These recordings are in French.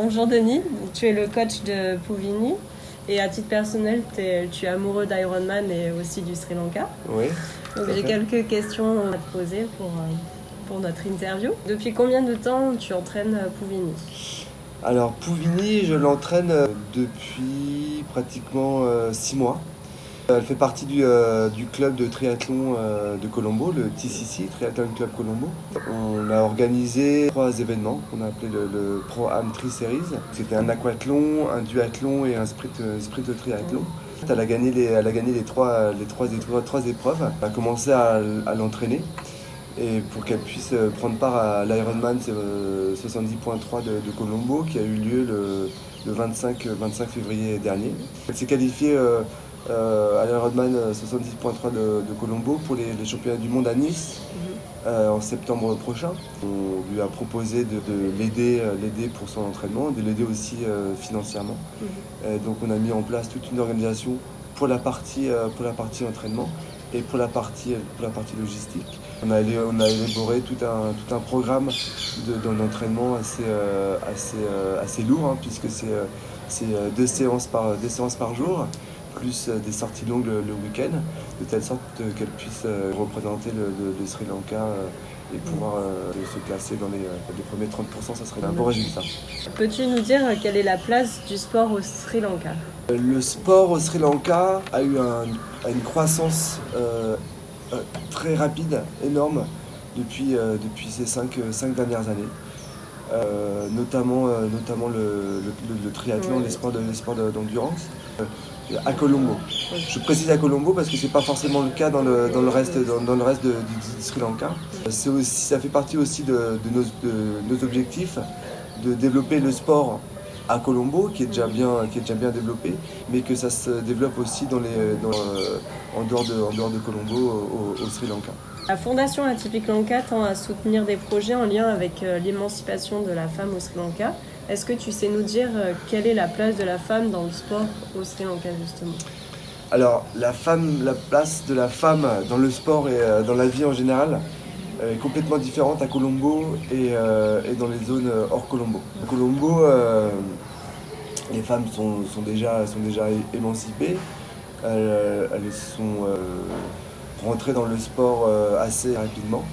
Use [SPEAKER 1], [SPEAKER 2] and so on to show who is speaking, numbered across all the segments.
[SPEAKER 1] Bonjour Denis, tu es le coach de Pouvini et à titre personnel, tu es amoureux d'Ironman et aussi du Sri Lanka.
[SPEAKER 2] Oui.
[SPEAKER 1] Donc j'ai quelques questions à te poser pour notre interview. Depuis combien de temps tu entraînes Pouvini?
[SPEAKER 2] Alors Pouvini, je l'entraîne depuis pratiquement 6 mois. Elle fait partie du club de triathlon de Colombo, le TCC, Triathlon Club Colombo. On a organisé 3 événements qu'on a appelé le Pro Am Tri Series. C'était un aquathlon, un duathlon et un sprint de triathlon. Elle a gagné les trois épreuves. Elle a commencé à l'entraîner. Et pour qu'elle puisse prendre part à l'Ironman 70.3 de Colombo qui a eu lieu le 25 février dernier. Elle s'est qualifiée à l'Ironman 70.3 de Colombo pour les championnats du monde à Nice en septembre prochain. On lui a proposé de l'aider pour son entraînement, de l'aider aussi financièrement. Donc on a mis en place toute une organisation pour la partie entraînement et pour la partie logistique. On a élaboré tout un programme d'entraînement assez lourd, hein, puisque c'est 2 séances par jour, plus des sorties longues le week-end, de telle sorte qu'elle puisse représenter le Sri Lanka et pouvoir se classer dans les premiers 30%, ça serait un bon résultat.
[SPEAKER 1] Peux-tu nous dire quelle est la place du sport au Sri Lanka?
[SPEAKER 2] Le sport au Sri Lanka a eu une croissance très rapide, énorme, depuis ces 5 dernières années. Notamment le triathlon, les sports d'endurance. À Colombo. Je précise à Colombo parce que c'est pas forcément le cas dans le reste du Sri Lanka. Ça fait partie aussi de nos objectifs de développer le sport à Colombo, qui est déjà bien développé, mais que ça se développe aussi en dehors de Colombo au Sri Lanka.
[SPEAKER 1] La Fondation Atypique Lanka tend à soutenir des projets en lien avec l'émancipation de la femme au Sri Lanka. Est-ce que tu sais nous dire quelle est la place de la femme dans le sport au Sri Lanka justement?
[SPEAKER 2] Alors la place de la femme dans le sport et dans la vie en général est complètement différente à Colombo et dans les zones hors Colombo. À Colombo, les femmes sont déjà émancipées. Elles sont rentrées dans le sport assez rapidement.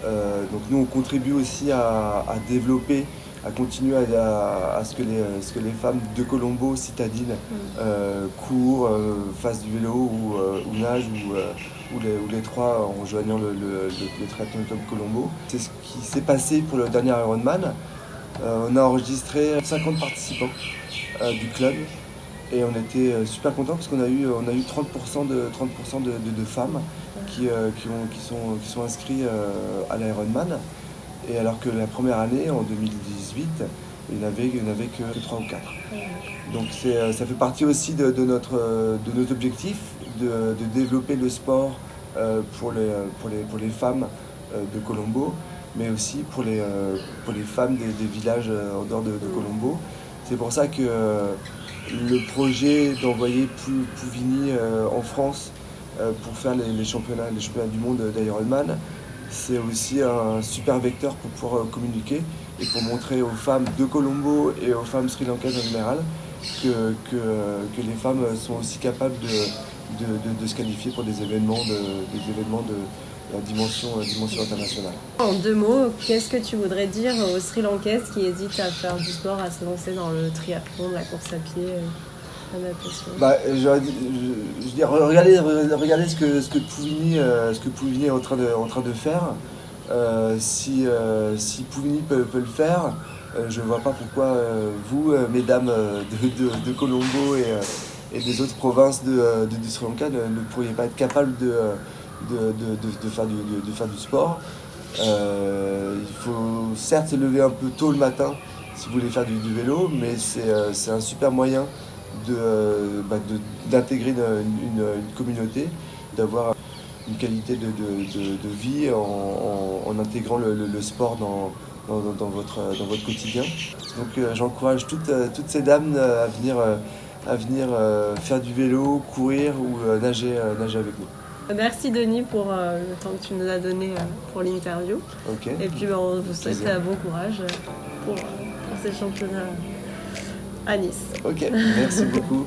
[SPEAKER 2] Donc nous on contribue aussi à développer, à continuer à ce que les femmes de Colombo citadines courent, fassent du vélo ou nagent ou les trois en rejoignant le Triathlon Club Colombo. C'est ce qui s'est passé pour le dernier Ironman. On a enregistré 50 participants du club et on était super contents parce qu'on a eu 30% de femmes qui sont inscrits à l'Ironman. Et alors que la première année, en 2018, il n'y en avait que 3 ou 4. Donc ça fait partie aussi de nos objectifs de développer le sport pour les femmes de Colombo, mais aussi pour les femmes des villages en dehors de Colombo. C'est pour ça que le projet d'envoyer Pouvini en France pour faire les championnats du monde d'Ironman, c'est aussi un super vecteur pour pouvoir communiquer et pour montrer aux femmes de Colombo et aux femmes sri-lankaises en général que les femmes sont aussi capables de se qualifier pour des événements de la dimension internationale.
[SPEAKER 1] En 2 mots, qu'est-ce que tu voudrais dire aux Sri-Lankaises qui hésitent à faire du sport, à se lancer dans le triathlon, la course à pied, la natation?
[SPEAKER 2] Je dis, regardez ce que Pouvini est en train de faire. Si Pouvini peut le faire, je ne vois pas pourquoi vous, mesdames de Colombo et des autres provinces du Sri Lanka, ne pourriez pas être capables de faire du sport. Il faut certes se lever un peu tôt le matin si vous voulez faire du vélo, mais c'est un super moyen d'intégrer une communauté, d'avoir une qualité de vie en intégrant le sport dans votre quotidien. Donc j'encourage toutes ces dames à venir faire du vélo, courir ou nager avec nous.
[SPEAKER 1] Merci Denis pour le temps que tu nous as donné pour l'interview.
[SPEAKER 2] Okay.
[SPEAKER 1] Et puis on vous souhaite bon courage pour ces championnats à Nice.
[SPEAKER 2] Ok, merci beaucoup.